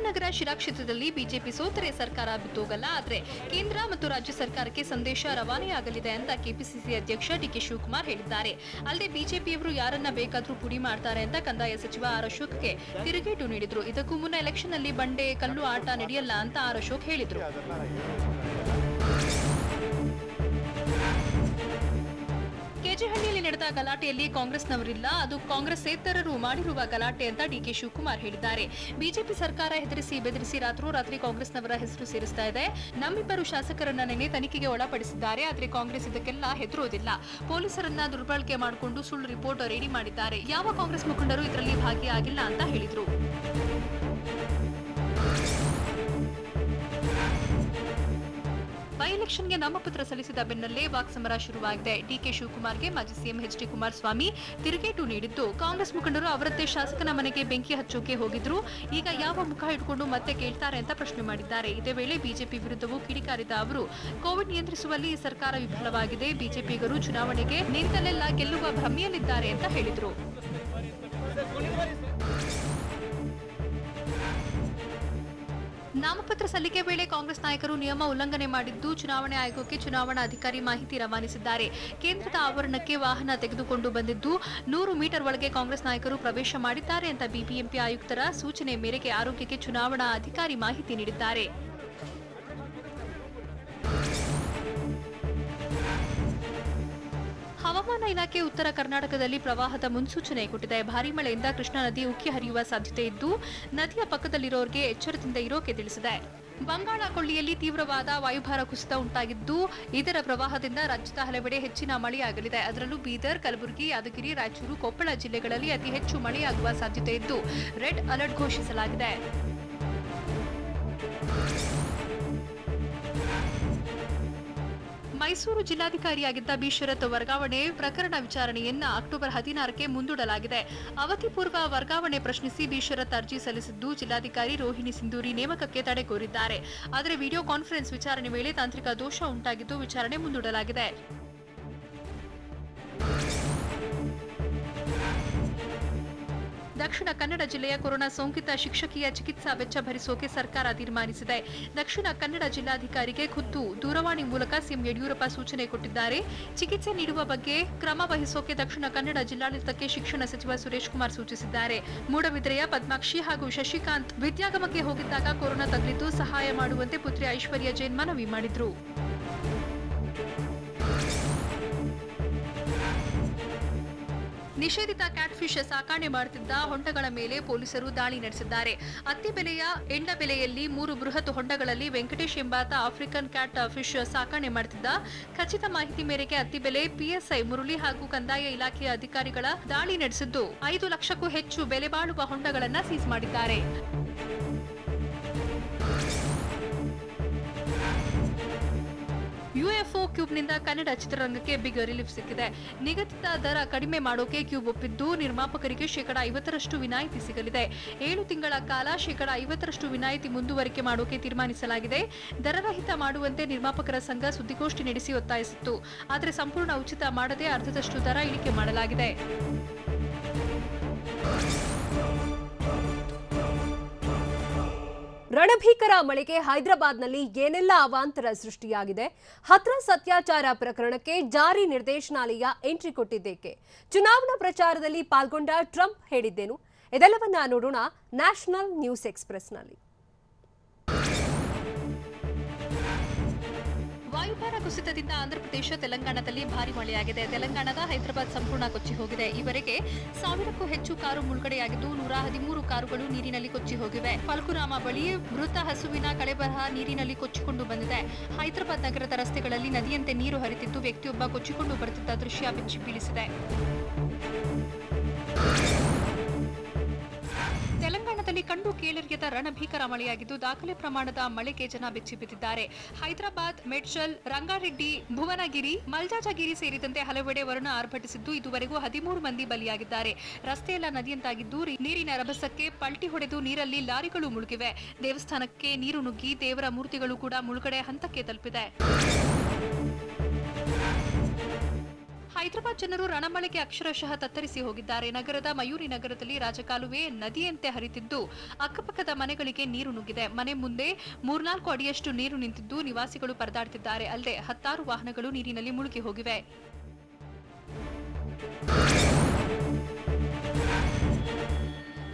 ನಗರ ಶಿರಾ ಕ್ಷೇತ್ರದಲ್ಲಿ ಬಿಜೆಪಿ ಸೋತರೆ ಸರ್ಕಾರ ಬಿತ್ತೋಗಲ್ಲ, ಆದರೆ ಕೇಂದ್ರ ಮತ್ತು ರಾಜ್ಯ ಸರ್ಕಾರಕ್ಕೆ ಸಂದೇಶ ರವಾನೆಯಾಗಲಿದೆ ಅಂತ ಕೆಪಿಸಿಸಿ ಅಧ್ಯಕ್ಷ ಡಿಕೆ ಶಿವಕುಮಾರ್ ಹೇಳಿದ್ದಾರೆ. ಅಲ್ಲದೆ ಬಿಜೆಪಿಯವರು ಯಾರನ್ನ ಬೇಕಾದ್ರೂ ಪುಡಿ ಮಾಡ್ತಾರೆ ಅಂತ ಕಂದಾಯ ಸಚಿವ ಆರ್ ಅಶೋಕ್ಗೆ ತಿರುಗೇಟು ನೀಡಿದ್ರು. ಇದಕ್ಕೂ ಮುನ್ನ ಎಲೆಕ್ಷನ್ ನಲ್ಲಿ ಬಂಡೆ ಕಲ್ಲು ಆಟ ನಡೆಯಲ್ಲ ಅಂತ ಆರ್ ಅಶೋಕ್ ಹೇಳಿದ್ರು. ಕೆಜೆಹಳ್ಳಿಯಲ್ಲಿ ನಡೆದ ಗಲಾಟೆಯಲ್ಲಿ ಕಾಂಗ್ರೆಸ್ನವರಿಲ್ಲ, ಅದು ಕಾಂಗ್ರೆಸ್ಸೇತರರು ಮಾಡಿರುವ ಗಲಾಟೆ ಅಂತ ಡಿಕೆ ಶಿವಕುಮಾರ್ ಹೇಳಿದ್ದಾರೆ. ಬಿಜೆಪಿ ಸರ್ಕಾರ ಹೆದರಿಸಿ ಬೆದರಿಸಿ ರಾತ್ರೋರಾತ್ರಿ ಕಾಂಗ್ರೆಸ್ನವರ ಹೆಸರು ಸೇರಿಸ್ತಾ ಇದೆ. ನಮ್ಮಿಬ್ಬರು ಶಾಸಕರನ್ನ ನೆನೆ ತನಿಖೆಗೆ ಒಳಪಡಿಸಿದ್ದಾರೆ, ಆದರೆ ಕಾಂಗ್ರೆಸ್ ಇದಕ್ಕೆಲ್ಲ ಹೆದರೋದಿಲ್ಲ. ಪೊಲೀಸರನ್ನ ದುರ್ಬಳಕೆ ಮಾಡಿಕೊಂಡು ಸುಳ್ಳು ರಿಪೋರ್ಟ್ ರೆಡಿ ಮಾಡಿದ್ದಾರೆ. ಯಾವ ಕಾಂಗ್ರೆಸ್ ಮುಖಂಡರು ಇದರಲ್ಲಿ ಭಾಗಿಯಾಗಿಲ್ಲ ಅಂತ ಹೇಳಿದ್ರು. ಬೈ ಎಲೆಕ್ಷನ್ಗೆ ನಾಮಪತ್ರ ಸಲ್ಲಿಸಿದ ಬೆನ್ನಲ್ಲೇ ವಾಕ್ಸಮರ ಶುರುವಾಗಿದೆ. ಡಿಕೆ ಶಿವಕುಮಾರ್ಗೆ ಮಾಜಿ ಸಿಎಂ ಎಚ್ ಡಿ ಕುಮಾರಸ್ವಾಮಿ ತಿರುಗೇಟು ನೀಡಿದ್ದು, ಕಾಂಗ್ರೆಸ್ ಮುಖಂಡರು ಅವರದ್ದೇ ಶಾಸಕನ ಮನೆಗೆ ಬೆಂಕಿ ಹಚ್ಚೋಕೆ ಹೋಗಿದ್ರು, ಈಗ ಯಾವ ಮುಖ ಇಟ್ಕೊಂಡು ಮತ್ತೆ ಕೇಳ್ತಾರೆ ಅಂತ ಪ್ರಶ್ನೆ ಮಾಡಿದ್ದಾರೆ. ಇದೇ ವೇಳೆ ಬಿಜೆಪಿ ವಿರುದ್ಧವೂ ಕಿಡಿಕಾರಿದ ಅವರು, ಕೋವಿಡ್ ನಿಯಂತ್ರಿಸುವಲ್ಲಿ ಸರ್ಕಾರ ವಿಫಲವಾಗಿದೆ, ಬಿಜೆಪಿಗರು ಚುನಾವಣೆಗೆ ನಿಂತಲ್ಲೆಲ್ಲ ಗೆಲ್ಲುವ ಭ್ರಮೆಯಲ್ಲಿದ್ದಾರೆ ಅಂತ ಹೇಳಿದರು. ನಾಮಪತ್ರ ಸಲ್ಲಿಕೆ ವೇಳೆ ಕಾಂಗ್ರೆಸ್ ನಾಯಕರು ನಿಯಮ ಉಲ್ಲಂಘನೆ ಮಾಡಿದ್ದು, ಚುನಾವಣೆ ಆಯೋಗಕ್ಕೆ ಚುನಾವಣಾ ಅಧಿಕಾರಿ ಮಾಹಿತಿ ರವಾನಿಸಿದ್ದಾರೆ. ಕೇಂದ್ರದ ಆವರಣಕ್ಕೆ ವಾಹನ ತೆಗೆದುಕೊಂಡು ಬಂದಿದ್ದು 100 ಮೀಟರ್ ಒಳಗೆ ಕಾಂಗ್ರೆಸ್ ನಾಯಕರು ಪ್ರವೇಶ ಮಾಡಿದ್ದಾರೆ ಅಂತ ಬಿಬಿಎಂಪಿ ಆಯುಕ್ತರ ಸೂಚನೆ ಮೇರೆಗೆ ಆರೋಗ್ಯಕ್ಕೆ ಚುನಾವಣಾ ಅಧಿಕಾರಿ ಮಾಹಿತಿ ನೀಡಿದ್ದಾರೆ. ಹವಾಮಾನ ಇಲಾಖೆ ಉತ್ತರ ಕರ್ನಾಟಕದಲ್ಲಿ ಪ್ರವಾಹದ ಮುನ್ಸೂಚನೆ ಕೊಟ್ಟಿದೆ. ಭಾರೀ ಮಳೆಯಿಂದ ಕೃಷ್ಣಾ ನದಿ ಉಕ್ಕಿ ಹರಿಯುವ ಸಾಧ್ಯತೆ ಇದ್ದು, ನದಿಯ ಪಕ್ಕದಲ್ಲಿರೋರಿಗೆ ಎಚ್ಚರದಿಂದ ಇರೋಕೆ ತಿಳಿಸಿದೆ. ಬಂಗಾಳ ಕೊಲ್ಲಿಯಲ್ಲಿ ತೀವ್ರವಾದ ವಾಯುಭಾರ ಕುಸಿತ ಉಂಟಾಗಿದ್ದು, ಇದರ ಪ್ರವಾಹದಿಂದ ರಾಜ್ಯದ ಹಲವೆಡೆ ಹೆಚ್ಚಿನ ಮಳೆಯಾಗಲಿದೆ. ಅದರಲ್ಲೂ ಬೀದರ್, ಕಲಬುರಗಿ, ಯಾದಗಿರಿ, ರಾಯಚೂರು, ಕೊಪ್ಪಳ ಜಿಲ್ಲೆಗಳಲ್ಲಿ ಅತಿ ಹೆಚ್ಚು ಮಳೆಯಾಗುವ ಸಾಧ್ಯತೆ ಇದ್ದು, ರೆಡ್ ಅಲರ್ಟ್ ಘೋಷಿಸಲಾಗಿದೆ. ಮೈಸೂರು ಜಿಲ್ಲಾಧಿಕಾರಿಯಾಗಿದ್ದ ಬಿ ಶರತ್ ವರ್ಗಾವಣೆ ಪ್ರಕರಣ ವಿಚಾರಣೆಯನ್ನ ಅಕ್ಟೋಬರ್ 16ಕ್ಕೆ ಮುಂದೂಡಲಾಗಿದೆ. ಅವಧಿ ಪೂರ್ವ ವರ್ಗಾವಣೆ ಪ್ರಶ್ನಿಸಿ ಬಿ ಶರತ್ ಅರ್ಜಿ ಸಲ್ಲಿಸಿದ್ದು, ಜಿಲ್ಲಾಧಿಕಾರಿ ರೋಹಿಣಿ ಸಿಂಧೂರಿ ನೇಮಕಕ್ಕೆ ತಡೆ ಕೋರಿದ್ದಾರೆ. ಆದರೆ ವಿಡಿಯೋ ಕಾನ್ಫರೆನ್ಸ್ ವಿಚಾರಣೆ ವೇಳೆ ತಾಂತ್ರಿಕ ದೋಷ ಉಂಟಾಗಿದ್ದು, ವಿಚಾರಣೆ ಮುಂದೂಡಲಾಗಿದೆ. ದಕ್ಷಿಣ ಕನ್ನಡ ಜಿಲ್ಲೆಯ ಕೊರೋನಾ ಸೋಂಕಿತ ಶಿಕ್ಷಕಿಯ ಚಿಕಿತ್ಸಾ ವೆಚ್ಚ ಭರಿಸೋಕೆ ಸರ್ಕಾರ ತೀರ್ಮಾನಿಸಿದೆ. ದಕ್ಷಿಣ ಕನ್ನಡ ಜಿಲ್ಲಾಧಿಕಾರಿಗೆ ಖುದ್ದು ದೂರವಾಣಿ ಮೂಲಕ ಸಿಎಂ ಯಡಿಯೂರಪ್ಪ ಸೂಚನೆ ಕೊಟ್ಟಿದ್ದಾರೆ. ಚಿಕಿತ್ಸೆ ನೀಡುವ ಬಗ್ಗೆ ಕ್ರಮ ವಹಿಸೋಕೆ ದಕ್ಷಿಣ ಕನ್ನಡ ಜಿಲ್ಲಾಡಳಿತಕ್ಕೆ ಶಿಕ್ಷಣ ಸಚಿವ ಸುರೇಶ್ ಕುಮಾರ್ ಸೂಚಿಸಿದ್ದಾರೆ. ಮೂಡಬಿದ್ರೆಯ ಪದ್ಮಾಕ್ಷಿ ಹಾಗೂ ಶಶಿಕಾಂತ್ ವಿದ್ಯಾಗಮಕ್ಕೆ ಹೋಗಿದ್ದಾಗ ಕೊರೋನಾ ತಗುಲಿದ್ದು, ಸಹಾಯ ಮಾಡುವಂತೆ ಪುತ್ರಿ ಐಶ್ವರ್ಯ ಜೈನ್ ಮನವಿ ಮಾಡಿದ್ರು. ನಿಷೇಧಿತ ಕ್ಯಾಟ್ಫಿಶ್ ಸಾಕಣೆ ಮಾಡುತ್ತಿದ್ದ ಹೊಂಡಗಳ ಮೇಲೆ ಪೊಲೀಸರು ದಾಳಿ ನಡೆಸಿದ್ದಾರೆ. ಅತ್ತಿಬೆಲೆಯ ಎಂಡಬೆಲೆಯಲ್ಲಿ 3 ಬೃಹತ್ ಹೊಂಡಗಳಲ್ಲಿ ವೆಂಕಟೇಶ್ ಎಂಬಾತ ಆಫ್ರಿಕನ್ ಕ್ಯಾಟ್ ಫಿಶ್ ಸಾಕಣೆ ಮಾಡುತ್ತಿದ್ದ. ಖಚಿತ ಮಾಹಿತಿ ಮೇರೆಗೆ ಅತ್ತಿಬೆಲೆ ಪಿಎಸ್ಐ ಮುರಳಿ ಹಾಗೂ ಕಂದಾಯ ಇಲಾಖೆಯ ಅಧಿಕಾರಿಗಳ ದಾಳಿ ನಡೆಸಿದ್ದು 5 ಲಕ್ಷಕ್ಕೂ ಹೆಚ್ಚು ಬೆಲೆ ಬಾಳುವ ಹೊಂಡಗಳನ್ನು ಸೀಸ್ ಮಾಡಿದ್ದಾರೆ. ಯುಎಫ್ಒ ಕ್ಯೂಬ್ನಿಂದ ಕನ್ನಡ ಚಿತ್ರರಂಗಕ್ಕೆ ಬಿಗ್ ರಿಲೀಫ್ ಸಿಕ್ಕಿದೆ. ನಿಗದಿತ ದರ ಕಡಿಮೆ ಮಾಡೋಕೆ ಕ್ಯೂಬ್ ಒಪ್ಪಿದ್ದು ನಿರ್ಮಾಪಕರಿಗೆ ಶೇಕಡಾ 50% ವಿನಾಯಿತಿ ಸಿಗಲಿದೆ. 7 ತಿಂಗಳ ಕಾಲ ಶೇಕಡಾ 50% ವಿನಾಯಿತಿ ಮುಂದುವರಿಕೆ ಮಾಡೋಕೆ ತೀರ್ಮಾನಿಸಲಾಗಿದೆ. ದರರಹಿತ ಮಾಡುವಂತೆ ನಿರ್ಮಾಪಕರ ಸಂಘ ಸುದ್ದಿಗೋಷ್ಠಿ ನಡೆಸಿ ಒತ್ತಾಯಿಸಿತ್ತು. ಆದರೆ ಸಂಪೂರ್ಣ ಉಚಿತ ಮಾಡದೆ ಅರ್ಧದಷ್ಟು ದರ ಇಳಿಕೆ ಮಾಡಲಾಗಿದೆ. ರಣಭೀಕರ ಮಳೆಗೆ ಹೈದರಾಬಾದ್ನಲ್ಲಿ ಏನೆಲ್ಲ ಅವಾಂತರ ಸೃಷ್ಟಿಯಾಗಿದೆ? ಹಥ್ರಾಸ್ ಅತ್ಯಾಚಾರ ಪ್ರಕರಣಕ್ಕೆ ಜಾರಿ ನಿರ್ದೇಶನಾಲಯ ಎಂಟ್ರಿ ಕೊಟ್ಟಿದ್ದೇಕೆ? ಚುನಾವಣಾ ಪ್ರಚಾರದಲ್ಲಿ ಪಾಲ್ಗೊಂಡ ಟ್ರಂಪ್ ಹೇಳಿದ್ದೇನು? ಇದೆಲ್ಲವನ್ನ ನೋಡೋಣ ನ್ಯಾಷನಲ್ ನ್ಯೂಸ್ ಎಕ್ಸ್‌ಪ್ರೆಸ್‌ನಲ್ಲಿ. ವಾಯುಭಾರ ಕುಸಿತದಿಂದ ಆಂಧ್ರಪ್ರದೇಶ, ತೆಲಂಗಾಣದಲ್ಲಿ ಭಾರಿ ಮಳೆಯಾಗಿದೆ. ತೆಲಂಗಾಣದ ಹೈದರಾಬಾದ್ ಸಂಪೂರ್ಣ ಕೊಚ್ಚಿ ಹೋಗಿದೆ. ಈವರೆಗೆ 1000ಕ್ಕೂ ಹೆಚ್ಚು ಕಾರು ಮುಳುಗಡೆಯಾಗಿದ್ದು 113 ಕಾರುಗಳು ನೀರಿನಲ್ಲಿ ಕೊಚ್ಚಿ ಹೋಗಿವೆ. ಫಲ್ಕುರಾಮ ಬಳಿ ಮೃತ ಹಸುವಿನ ಕಳೆಬರಹ ನೀರಿನಲ್ಲಿ ಕೊಚ್ಚಿಕೊಂಡು ಬಂದಿದೆ. ಹೈದರಾಬಾದ್ ನಗರದ ರಸ್ತೆಗಳಲ್ಲಿ ನದಿಯಂತೆ ನೀರು ಹರಿತಿದ್ದು ವ್ಯಕ್ತಿಯೊಬ್ಬ ಕೊಚ್ಚಿಕೊಂಡು ಬರುತ್ತಿದ್ದ ದೃಶ್ಯ ಬೆಚ್ಚಿ ಬೀಳಿಸಿದೆ. ತೆಲಂಗಾಣದಲ್ಲಿ ಕಂಡು ಕೇಳರಿಯದ ರಣಭೀಕರ ಮಳೆಯಾಗಿದ್ದು ದಾಖಲೆ ಪ್ರಮಾಣದ ಮಳೆಗೆ ಜನ ಬೆಚ್ಚಿ ಬಿದ್ದಿದ್ದಾರೆ. ಹೈದರಾಬಾದ್, ಮೇಡ್ಚಲ್, ರಂಗಾರೆಡ್ಡಿ, ಭುವನಗಿರಿ, ಮಲ್ಜಾಜಗಿರಿ ಸೇರಿದಂತೆ ಹಲವೆಡೆ ವರುಣ ಆರ್ಭಟಿಸಿದ್ದು ಇದುವರೆಗೂ 13 ಮಂದಿ ಬಲಿಯಾಗಿದ್ದಾರೆ. ರಸ್ತೆಯೆಲ್ಲ ನದಿಯಂತಾಗಿದ್ದು ನೀರಿನ ರಭಸಕ್ಕೆ ಪಲ್ಟಿ ಹೊಡೆದು ನೀರಲ್ಲಿ ಲಾರಿಗಳು ಮುಳುಗಿವೆ. ದೇವಸ್ಥಾನಕ್ಕೆ ನೀರು ನುಗ್ಗಿ ದೇವರ ಮೂರ್ತಿಗಳು ಕೂಡ ಮುಳುಗಡೆ ಹಂತಕ್ಕೆ ತಲುಪಿದೆ. ಹೈದರಾಬಾದ್ ಜನರು ರಣಮಳೆಗೆ ಅಕ್ಷರಶಃ ತತ್ತರಿಸಿ ಹೋಗಿದ್ದಾರೆ. ನಗರದ ಮಯೂರಿ ನಗರದಲ್ಲಿ ರಾಜಕಾಲುವೆ ನದಿಯಂತೆ ಹರಿತಿದ್ದು ಅಕ್ಕಪಕ್ಕದ ಮನೆಗಳಿಗೆ ನೀರು ನುಗ್ಗಿದೆ. ಮನೆ ಮುಂದೆ 3-4 ಅಡಿಯಷ್ಟು ನೀರು ನಿಂತಿದ್ದು ನಿವಾಸಿಗಳು ಪರದಾಡುತ್ತಿದ್ದಾರೆ. ಅಲ್ಲದೆ 10 ವಾಹನಗಳು ನೀರಿನಲ್ಲಿ ಮುಳುಗಿ ಹೋಗಿವೆ.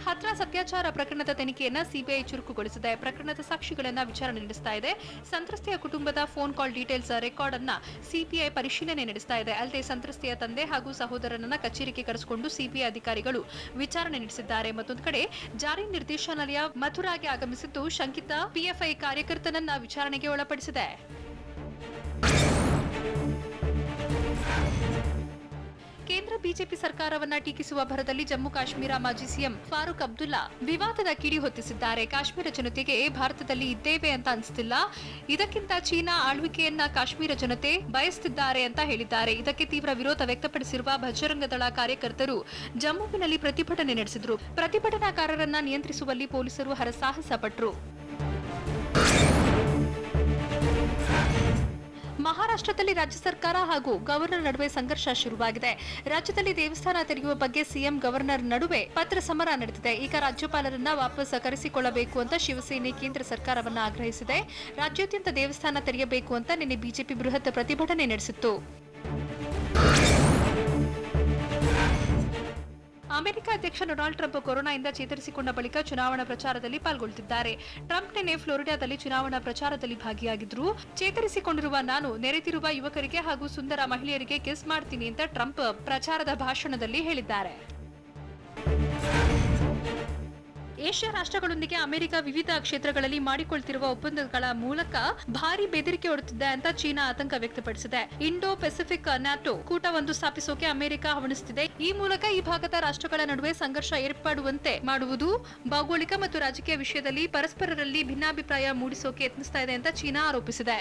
ಹಥ್ರಾಸ್ ಅತ್ಯಾಚಾರ ಪ್ರಕರಣದ ತನಿಖೆಯನ್ನ ಸಿಬಿಐ ಚುರುಕುಗೊಳಿಸಿದೆ. ಪ್ರಕರಣದ ಸಾಕ್ಷಿಗಳನ್ನ ವಿಚಾರಣೆ ನಡೆಸ್ತಾ ಇದೆ. ಸಂತ್ರಸ್ತೆಯ ಕುಟುಂಬದ ಫೋನ್ ಕಾಲ್ ಡೀಟೇಲ್ಸ್ ರೆಕಾರ್ಡ್ ಅನ್ನ ಸಿಬಿಐ ಪರಿಶೀಲನೆ ನಡೆಸ್ತಾ ಇದೆ. ಅಲ್ಲದೆ ಸಂತ್ರಸ್ತೆಯ ತಂದೆ ಹಾಗೂ ಸಹೋದರನನ್ನ ಕಚೇರಿಗೆ ಕರೆಸಿಕೊಂಡು ಸಿಬಿಐ ಅಧಿಕಾರಿಗಳು ವಿಚಾರಣೆ ನಡೆಸಿದ್ದಾರೆ. ಮತ್ತೊಂದು ಕಡೆ ಜಾರಿ ನಿರ್ದೇಶನಾಲಯ ಮಥುರಾಗೆ ಆಗಮಿಸಿದ್ದು ಶಂಕಿತ ಪಿಎಫ್ಐ ಕಾರ್ಯಕರ್ತನನ್ನ ವಿಚಾರಣೆಗೆ ಒಳಪಡಿಸಿದೆ. ಕೇಂದ್ರ ಬಿಜೆಪಿ ಸರ್ಕಾರವನ್ನ ಟೀಕಿಸುವ ಭರದಲ್ಲಿ ಜಮ್ಮು ಕಾಶ್ಮೀರ ಮಾಜಿ ಸಿಎಂ ಫಾರೂಕ್ ಅಬ್ದುಲ್ಲಾ ವಿವಾದದ ಕಿಡಿ ಹೊತ್ತಿಸಿದ್ದಾರೆ. ಕಾಶ್ಮೀರ ಜನತೆಗೆ ಭಾರತದಲ್ಲಿ ಇದ್ದೇವೆ ಅಂತ ಅನಿಸ್ತಿಲ್ಲ, ಇದಕ್ಕಿಂತ ಚೀನಾ ಆಳ್ವಿಕೆಯನ್ನ ಕಾಶ್ಮೀರ ಜನತೆ ಬಯಸುತ್ತಿದ್ದಾರೆ ಅಂತ ಹೇಳಿದ್ದಾರೆ. ಇದಕ್ಕೆ ತೀವ್ರ ವಿರೋಧ ವ್ಯಕ್ತಪಡಿಸಿರುವ ಬಜರಂಗ ದಳ ಕಾರ್ಯಕರ್ತರು ಜಮ್ಮುವಿನಲ್ಲಿ ಪ್ರತಿಭಟನೆ ನಡೆಸಿದರು. ಪ್ರತಿಭಟನಾಕಾರರನ್ನ ನಿಯಂತ್ರಿಸುವಲ್ಲಿ ಪೊಲೀಸರು ಹರಸಾಹಸ ಪಟ್ಟರು. ಮಹಾರಾಷ್ಟ್ರದಲ್ಲಿ ರಾಜ್ಯ ಸರ್ಕಾರ ಹಾಗೂ ಗವರ್ನರ್ ನಡುವೆ ಸಂಘರ್ಷ ಶುರುವಾಗಿದೆ. ರಾಜ್ಯದಲ್ಲಿ ದೇವಸ್ಥಾನ ತೆರೆಯುವ ಬಗ್ಗೆ ಸಿಎಂ ಗವರ್ನರ್ ನಡುವೆ ಪತ್ರ ಸಮರ ನಡೆದಿದೆ. ಈಗ ರಾಜ್ಯಪಾಲರನ್ನ ವಾಪಸ್ ಕರೆಸಿಕೊಳ್ಳಬೇಕು ಅಂತ ಶಿವಸೇನೆ ಕೇಂದ್ರ ಸರ್ಕಾರವನ್ನ ಆಗ್ರಹಿಸಿದೆ. ರಾಜ್ಯಾದ್ಯಂತ ದೇವಸ್ಥಾನ ತೆರೆಯಬೇಕು ಅಂತ ನಿನ್ನೆ ಬಿಜೆಪಿ ಬೃಹತ್ ಪ್ರತಿಭಟನೆ ನಡೆಸಿತ್ತು. ಅಮೆರಿಕ ಅಧ್ಯಕ್ಷ ಡೊನಾಲ್ಡ್ ಟ್ರಂಪ್ ಕೊರೋನಾದಿಂದ ಚೇತರಿಸಿಕೊಂಡ ಬಳಿಕ ಚುನಾವಣಾ ಪ್ರಚಾರದಲ್ಲಿ ಪಾಲ್ಗೊಳ್ಳುತ್ತಿದ್ದಾರೆ. ಟ್ರಂಪ್ ನಿನ್ನೆ ಫ್ಲೋರಿಡಾದಲ್ಲಿ ಚುನಾವಣಾ ಪ್ರಚಾರದಲ್ಲಿ ಭಾಗಿಯಾಗಿದ್ರು. ಚೇತರಿಸಿಕೊಂಡಿರುವ ನಾನು ನೆರೆದಿರುವ ಯುವಕರಿಗೆ ಹಾಗೂ ಸುಂದರ ಮಹಿಳೆಯರಿಗೆ ಕಿಸ್ ಮಾಡ್ತೀನಿ ಅಂತ ಟ್ರಂಪ್ ಪ್ರಚಾರದ ಭಾಷಣದಲ್ಲಿ ಹೇಳಿದ್ದಾರೆ. ಏಷ್ಯಾ ರಾಷ್ಟ್ರಗಳೊಂದಿಗೆ ಅಮೆರಿಕ ವಿವಿಧ ಕ್ಷೇತ್ರಗಳಲ್ಲಿ ಮಾಡಿಕೊಳ್ತಿರುವ ಒಪ್ಪಂದಗಳ ಮೂಲಕ ಭಾರಿ ಬೆದರಿಕೆ ಒಡ್ಡುತ್ತಿದೆ ಅಂತ ಚೀನಾ ಆತಂಕ ವ್ಯಕ್ತಪಡಿಸಿದೆ. ಇಂಡೋ ಪೆಸಿಫಿಕ್ ನ್ಯಾಟೋ ಕೂಟವೊಂದು ಸ್ಥಾಪಿಸೋಕೆ ಅಮೆರಿಕ ಹವಣಿಸುತ್ತಿದೆ. ಈ ಮೂಲಕ ಈ ಭಾಗದ ರಾಷ್ಟ್ರಗಳ ನಡುವೆ ಸಂಘರ್ಷ ಏರ್ಪಡುವಂತೆ ಮಾಡುವುದು, ಭೌಗೋಳಿಕ ಮತ್ತು ರಾಜಕೀಯ ವಿಷಯದಲ್ಲಿ ಪರಸ್ಪರರಲ್ಲಿ ಭಿನ್ನಾಭಿಪ್ರಾಯ ಮೂಡಿಸೋಕೆ ಯತ್ನಿಸ್ತಾ ಇದೆ ಅಂತ ಚೀನಾ ಆರೋಪಿಸಿದೆ.